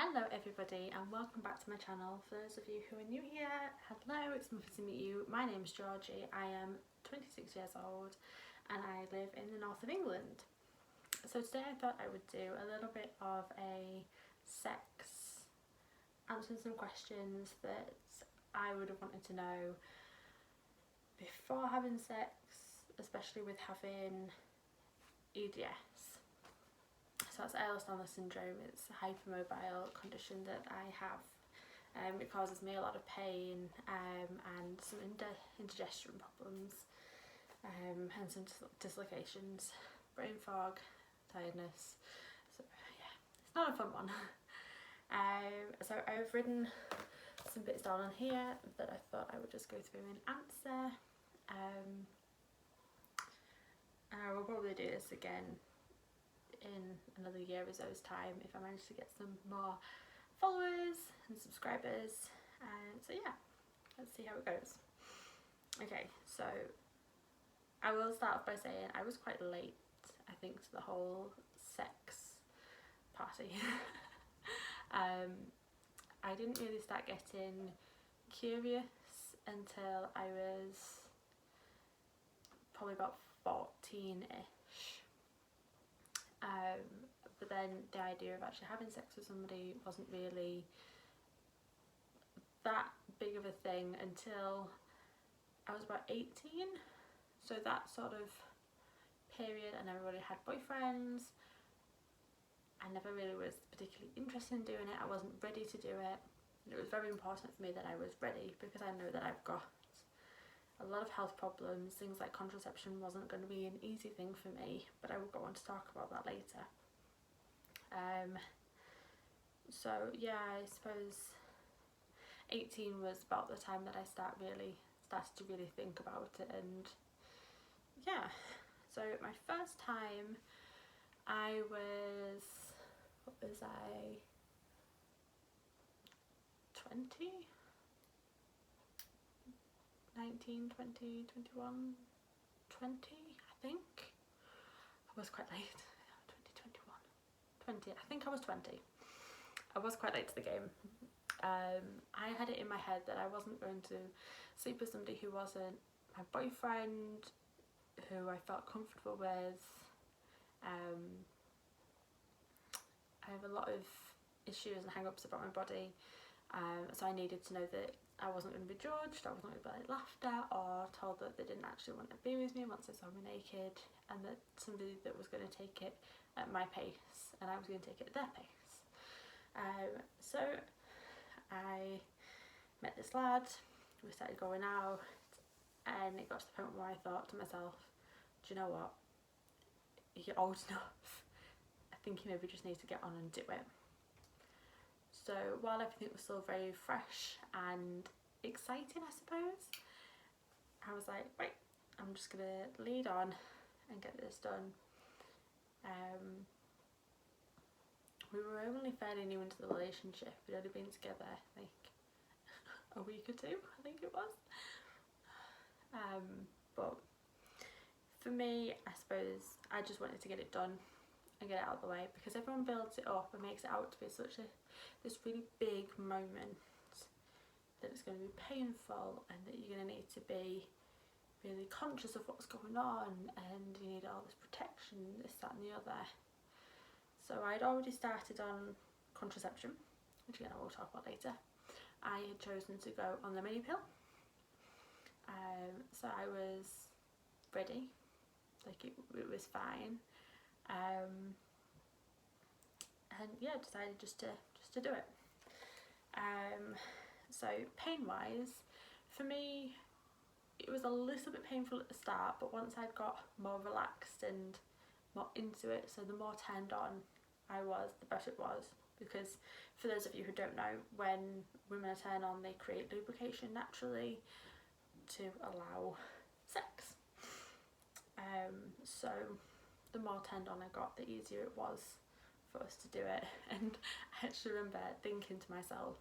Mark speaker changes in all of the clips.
Speaker 1: Hello everybody and welcome back to my channel. For those of you who are new here, hello, it's lovely to meet you. My name is Georgie, I am 26 years old and I live in the north of England. So today I thought I would do a little bit of a sex, answering some questions that I would have wanted to know before having sex, especially with having EDS. So that's Ehlers-Danlos syndrome. It's a hypermobile condition that I have. It causes me a lot of pain and some indigestion problems and some dislocations, brain fog, tiredness. So yeah, it's not a fun one. So I've written some bits down on here that I thought I would just go through and answer. And I will probably do this again in another year or so's time if I manage to get some more followers and subscribers. So yeah, let's see how it goes. Okay, so I will start off by saying I was quite late, I think, to the whole sex party. I didn't really start getting curious until I was probably about 14ish. But then the idea of actually having sex with somebody wasn't really that big of a thing until I was about 18. So that sort of period, and everybody had boyfriends. I never really was particularly interested in doing it. I wasn't ready to do it. And it was very important for me that I was ready, because I know that I've got a lot of health problems. Things like contraception wasn't going to be an easy thing for me, but I will go on to talk about that later. So yeah, I suppose 18 was about the time that I started to really think about it. And yeah, so my first time I was, what was I, 20? 19, 20, 21, 20, I think. I was quite late. 20, I think I was 20. I was quite late to the game. I had it in my head that I wasn't going to sleep with somebody who wasn't my boyfriend, who I felt comfortable with. I have a lot of issues and hang-ups about my body, so I needed to know that I wasn't going to be judged, I wasn't going to be laughed at or told that they didn't actually want to be with me once they saw me naked, and that somebody that was going to take it at my pace and I was going to take it at their pace. So I met this lad, we started going out, and it got to the point where I thought to myself, do you know what, you're old enough, I think you maybe just need to get on and do it. So while everything was still very fresh and exciting, I suppose, I was like, right, I'm just gonna lead on and get this done. We were only fairly new into the relationship. We'd only been together like a week or two, I think it was. But for me, I suppose I just wanted to get it done and get it out of the way, because everyone builds it up and makes it out to be such this really big moment, that it's going to be painful and that you're going to need to be really conscious of what's going on and you need all this protection, this, that and the other. So I'd already started on contraception, which again I will talk about later. I had chosen to go on the mini pill. So I was ready, like it was fine. And yeah, decided just to do it. So pain wise, for me it was a little bit painful at the start, but once I'd got more relaxed and more into it, so the more turned on I was, the better it was. Because for those of you who don't know, when women are turned on, they create lubrication naturally to allow sex. So the more turned on I got, the easier it was for us to do it. And I actually remember thinking to myself,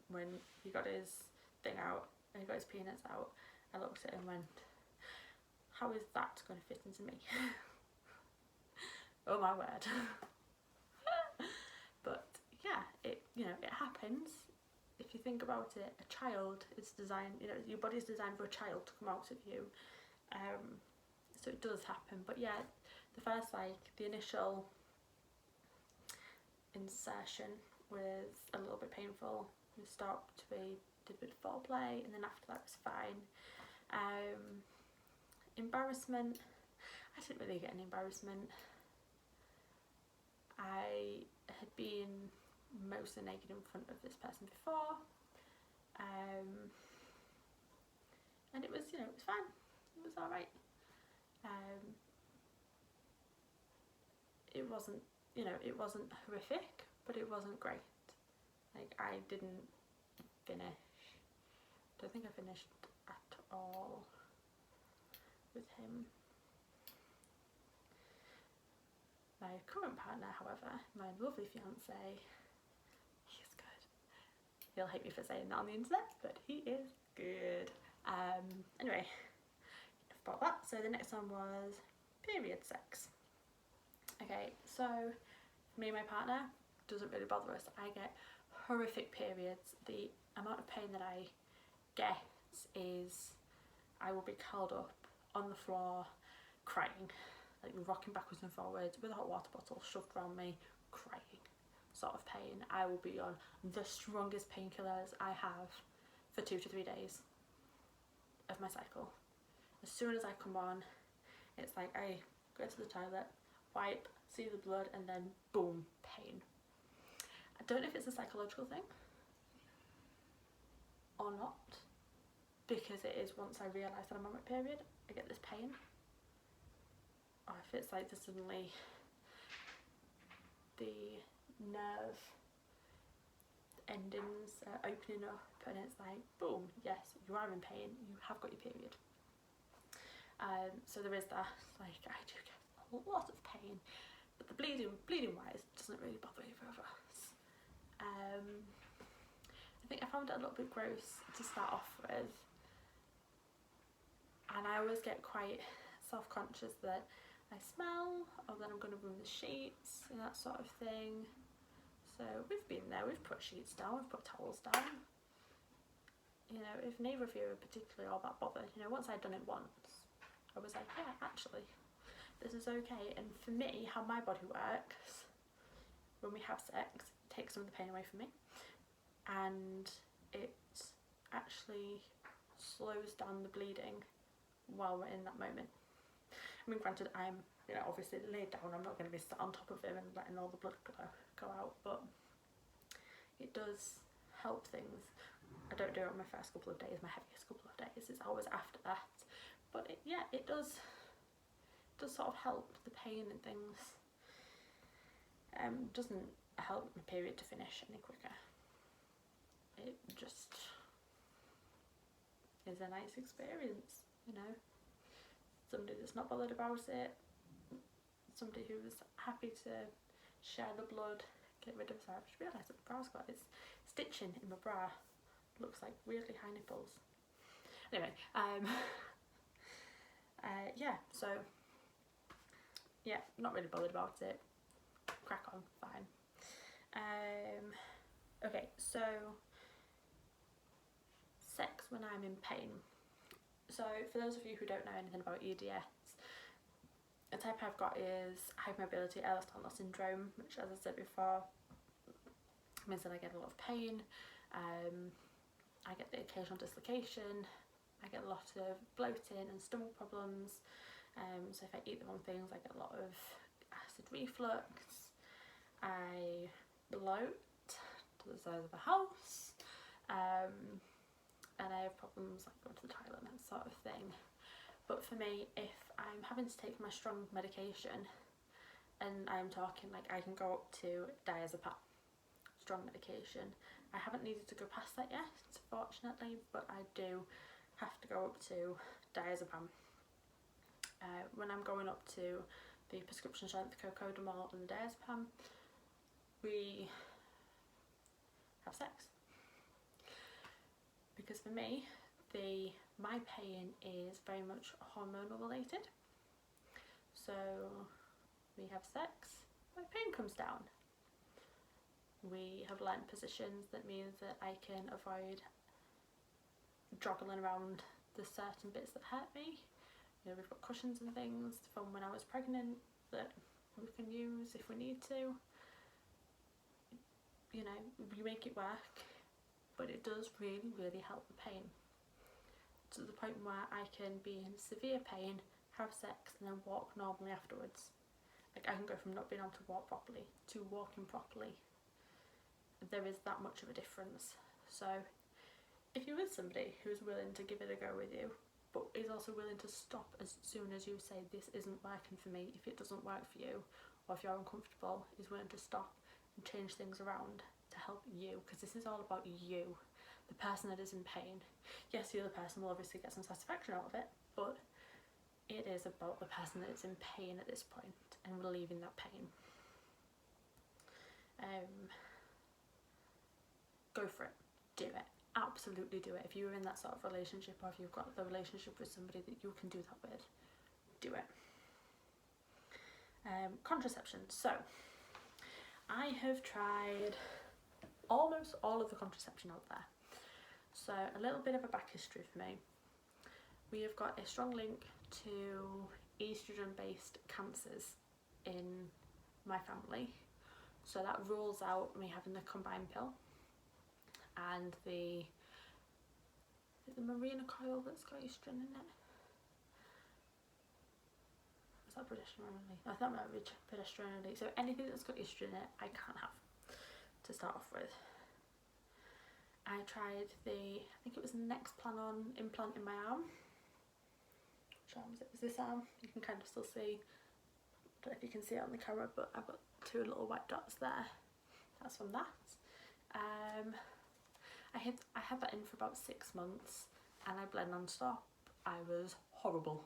Speaker 1: when he got his thing out and he got his penis out, I looked at him and went, how is that going to fit into me? Oh my word. But yeah, you think about it, a child is designed, you know, your body is designed for a child to come out of you. So it does happen. But yeah, the first, like, the initial insertion was a little bit painful. We stopped, we did a bit of foreplay, and then after that was fine. Embarrassment, I didn't really get any embarrassment. I had been mostly naked in front of this person before, and it was, you know, it was fine, it was alright. It wasn't, you know, it wasn't horrific, but it wasn't great. Like, I didn't finish, I don't think I finished at all with him. My current partner, however, my lovely fiance, he is good. He'll hate me for saying that on the internet, but he is good. Anyway, about that. So the next one was period sex. Okay, so me and my partner, doesn't really bother us. I get horrific periods. The amount of pain that I get is, I will be curled up on the floor crying, like rocking backwards and forwards with a hot water bottle shoved around me, crying sort of pain. I will be on the strongest painkillers I have for 2 to 3 days of my cycle. As soon as I come on, it's like I go to the toilet, wipe, see the blood, and then boom, pain. I don't know if it's a psychological thing or not, because it is, once I realise that I'm on my period, I get this pain. Or if it's like suddenly the nerve endings are opening up and it's like, boom, yes, you are in pain, you have got your period. So there is that, like, I do get a lot of pain, but the bleeding wise doesn't really bother either of us. I think I found it a little bit gross to start off with, and I always get quite self-conscious that I smell, or that I'm going to ruin the sheets and that sort of thing. So we've been there, we've put sheets down, we've put towels down. You know, if neither of you are particularly all that bothered, you know, once I'd done it once, I was like, yeah, actually, this is okay. And for me, how my body works, when we have sex, it takes some of the pain away from me, and it actually slows down the bleeding while we're in that moment. I mean, granted, I'm, you know, obviously laid down, I'm not going to be sat on top of him and letting all the blood go out, but it does help things. I don't do it on my first couple of days, my heaviest couple of days, it's always after that. But it does sort of help the pain and things. Doesn't help my period to finish any quicker. It just is a nice experience, you know. Somebody that's not bothered about it, somebody who's happy to share the blood, get rid of it. I just realised that my bra's got this stitching in my bra, looks like weirdly high nipples. Anyway, yeah, so yeah, not really bothered about it, crack on, fine. Okay, so sex when I'm in pain. So for those of you who don't know anything about EDS, the type I've got is hypermobility Ehlers-Danlos syndrome, which, as I said before, means that I get a lot of pain. I get the occasional dislocation, I get a lot of bloating and stomach problems. So if I eat the wrong things, I get a lot of acid reflux, I bloat to the size of a house, and I have problems like going to the toilet and that sort of thing. But for me, if I'm having to take my strong medication, and I'm talking like I can go up to diazepam, strong medication, I haven't needed to go past that yet, fortunately, but I do have to go up to diazepam. When I'm going up to the prescription strength cocodamol and the diazepam, we have sex. Because for me, my pain is very much hormonal related. So we have sex, my pain comes down. We have learnt positions that means that I can avoid joggling around the certain bits that hurt me. You know, we've got cushions and things from when I was pregnant that we can use if we need to. You know, we make it work, but it does really, really help the pain. To the point where I can be in severe pain, have sex, and then walk normally afterwards. Like, I can go from not being able to walk properly to walking properly. There is that much of a difference. So if you're with somebody who's willing to give it a go with you, but is also willing to stop as soon as you say this isn't working for me, if it doesn't work for you, or if you're uncomfortable, is willing to stop and change things around to help you, because this is all about you, the person that is in pain. Yes, the other person will obviously get some satisfaction out of it, but it is about the person that is in pain at this point and relieving that pain. Go for it, do it, absolutely do it. If you're in that sort of relationship, or if you've got the relationship with somebody that you can do that with, do it. Contraception. So I have tried almost all of the contraception out there. So a little bit of a back history for me. We have got a strong link to estrogen based cancers in my family, so that rules out me having the combined pill and the Mirena coil that's got estrogen in it. Is that progesterone only? I thought that was progesterone only. So anything that's got estrogen in it, I can't have to start off with. I tried I think it was Nexplanon implant in my arm. Which arm is it? Is this arm? You can kind of still see, I don't know if you can see it on the camera, but I've got 2 little white dots there. That's from that. I had that in for about 6 months and I bled non-stop. I was horrible.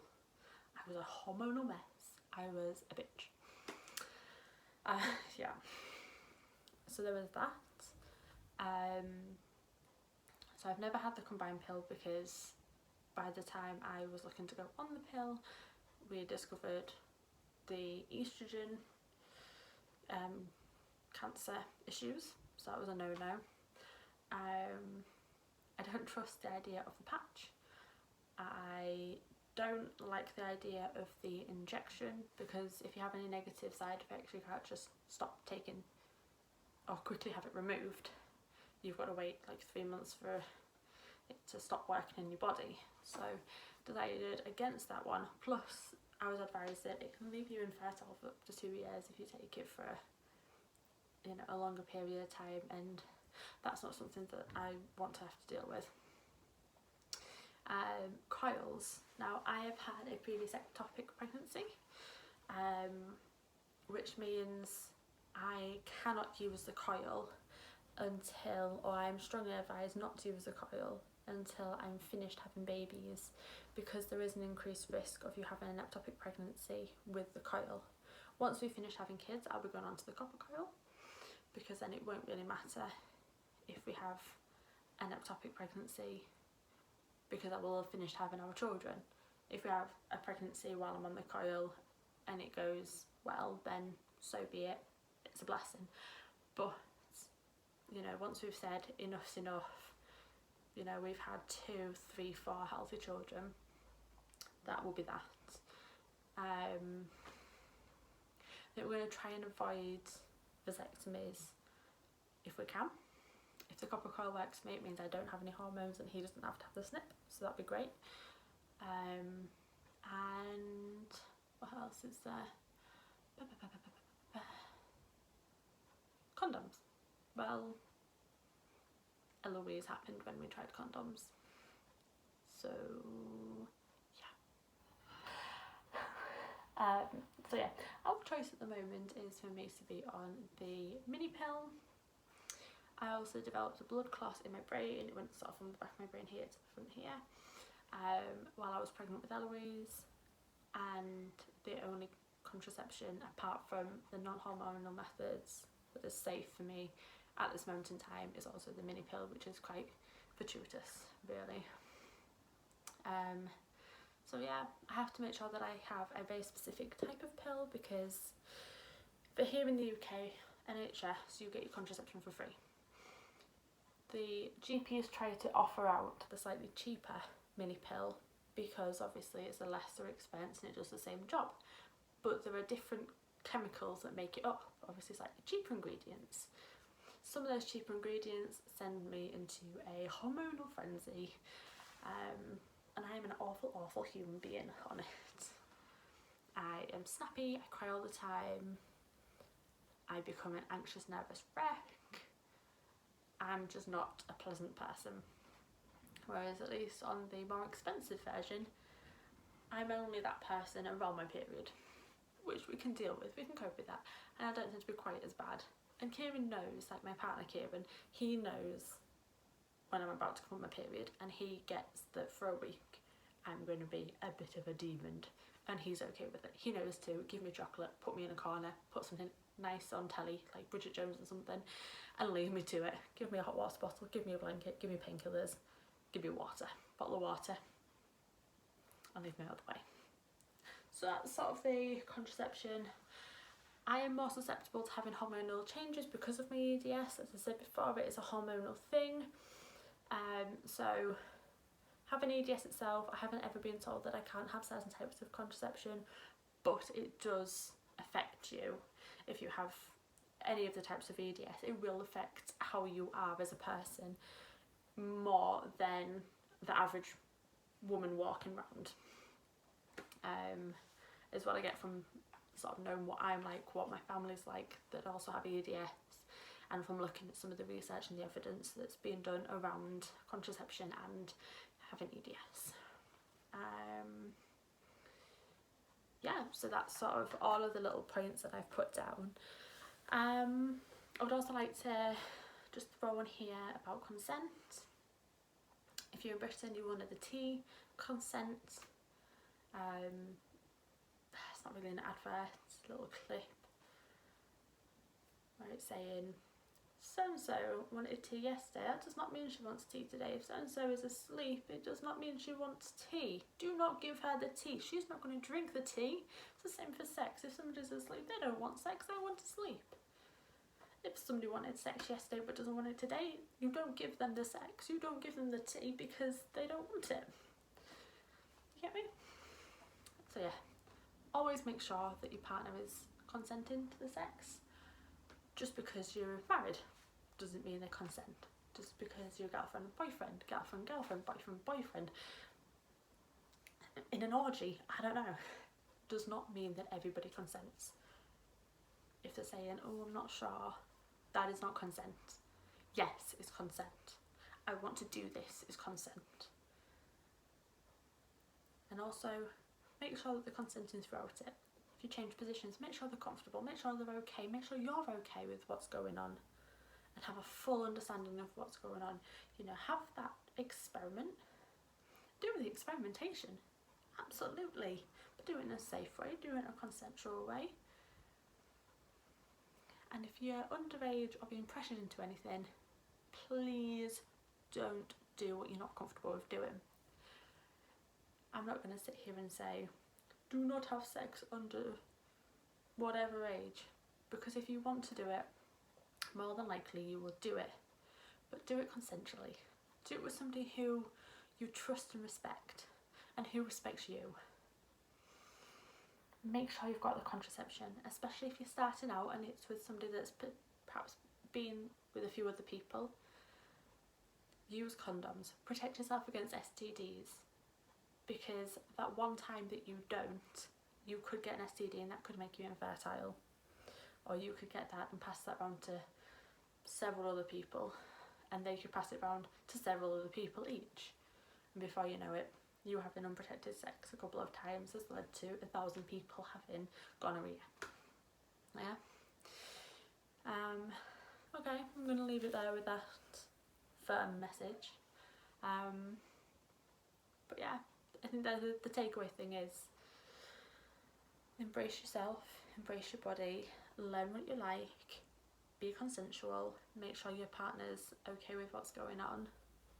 Speaker 1: I was a hormonal mess. I was a bitch. Yeah. So there was that. So I've never had the combined pill because by the time I was looking to go on the pill, we discovered the estrogen cancer issues, so that was a no-no. I don't trust the idea of the patch. I don't like the idea of the injection, because if you have any negative side effects, you can't just stop taking or quickly have it removed. You've got to wait like 3 months for it to stop working in your body. So decided against that one. Plus I was advised that it can leave you infertile for up to 2 years if you take it for, you know, a longer period of time, and that's not something that I want to have to deal with. Coils. Now I have had a previous ectopic pregnancy, which means I cannot use the coil until, or I'm strongly advised not to use the coil until I'm finished having babies, because there is an increased risk of you having an ectopic pregnancy with the coil. Once we finish having kids, I'll be going on to the copper coil, because then it won't really matter if we have an ectopic pregnancy, because I will have finished having our children. If we have a pregnancy while I'm on the coil and it goes well, then so be it, it's a blessing. But, you know, once we've said enough's enough, you know, we've had 2, 3, 4 healthy children, that will be that. I think we're going to try and avoid vasectomies if we can. If the copper coil works for me, it means I don't have any hormones and he doesn't have to have the snip, so that'd be great. And what else is there? Condoms. Well, Eloise happened when we tried condoms, so yeah. So yeah, our choice at the moment is for me to be on the mini pill. I also developed a blood clot in my brain. It went sort of from the back of my brain here to the front here, while I was pregnant with Eloise, and the only contraception apart from the non-hormonal methods that is safe for me at this moment in time is also the mini pill, which is quite fortuitous, really. So yeah, I have to make sure that I have a very specific type of pill, because for here in the UK, NHS, you get your contraception for free. The GPs try to offer out the slightly cheaper mini pill because obviously it's a lesser expense and it does the same job. But there are different chemicals that make it up, obviously slightly cheaper ingredients. Some of those cheaper ingredients send me into a hormonal frenzy, and I am an awful human being on it. I am snappy, I cry all the time, I become an anxious, nervous wreck. I'm just not a pleasant person. Whereas at least on the more expensive version, I'm only that person around my period, which we can deal with, we can cope with that, and I don't tend to be quite as bad. And Kieran knows, like my partner Kieran, he knows when I'm about to come on my period, and he gets that for a week I'm going to be a bit of a demon, and he's okay with it. He knows to give me chocolate, put me in a corner, put something nice on telly, like Bridget Jones or something, and leave me to it. Give me a hot water bottle, give me a blanket, give me painkillers, give me water, bottle of water, and leave me out of the way. So that's sort of the contraception. I am more susceptible to having hormonal changes because of my EDS. As I said before, it is a hormonal thing. So having EDS itself, I haven't ever been told that I can't have certain types of contraception, but it does affect you. If you have any of the types of EDS, it will affect how you are as a person more than the average woman walking around. Is what I get from sort of knowing what I'm like, what my family's like that also have EDS, and from looking at some of the research and the evidence that's being done around contraception and having EDS. Yeah, so that's sort of all of the little points that I've put down. I would also like to just throw in here about consent. If you're in Britain, you will know the T, consent. It's not really an advert, it's a little clip where it's saying, so-and-so wanted tea yesterday, that does not mean she wants tea today. If so-and-so is asleep, it does not mean she wants tea. Do not give her the tea, she's not going to drink the tea. It's the same for sex. If somebody's asleep, they don't want sex, they want to sleep. If somebody wanted sex yesterday but doesn't want it today, you don't give them the sex, you don't give them the tea because they don't want it. You get me? So yeah, always make sure that your partner is consenting to the sex. Just because you're married doesn't mean they consent. Just because you're girlfriend, boyfriend, girlfriend, girlfriend, boyfriend, boyfriend, in an orgy, I don't know, does not mean that everybody consents. If they're saying, oh, I'm not sure, that is not consent. Yes, it's consent. I want to do this is consent. And also, make sure that they're consenting throughout it. If you change positions, make sure they're comfortable, make sure they're okay, make sure you're okay with what's going on, and have a full understanding of what's going on. You know, have that experiment. Do the experimentation, absolutely, but do it in a safe way, do it in a consensual way. And if you're underage or being pressured into anything, please don't do what you're not comfortable with doing. I'm not going to sit here and say, do not have sex under whatever age, because if you want to do it, more than likely you will do it, but do it consensually. Do it with somebody who you trust and respect, and who respects you. Make sure you've got the contraception, especially if you're starting out and it's with somebody that's perhaps been with a few other people. Use condoms, protect yourself against STDs, because that one time that you don't, you could get an STD and that could make you infertile, or you could get that and pass that around to several other people, and they could pass it around to several other people each, and before you know it, you having unprotected sex a couple of times has led to 1,000 people having gonorrhea. Yeah. Okay, I'm going to leave it there with that firm message. But yeah, I think that the takeaway thing is embrace yourself, embrace your body, learn what you like, be consensual, make sure your partner's okay with what's going on.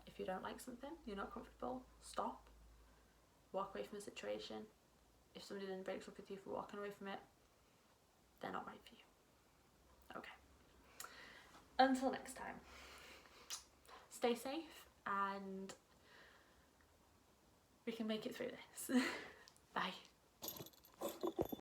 Speaker 1: If you don't like something, you're not comfortable, stop, walk away from the situation. If somebody then breaks up with you for walking away from it, they're not right for you. Okay. until next time, stay safe and we can make it through this. Bye.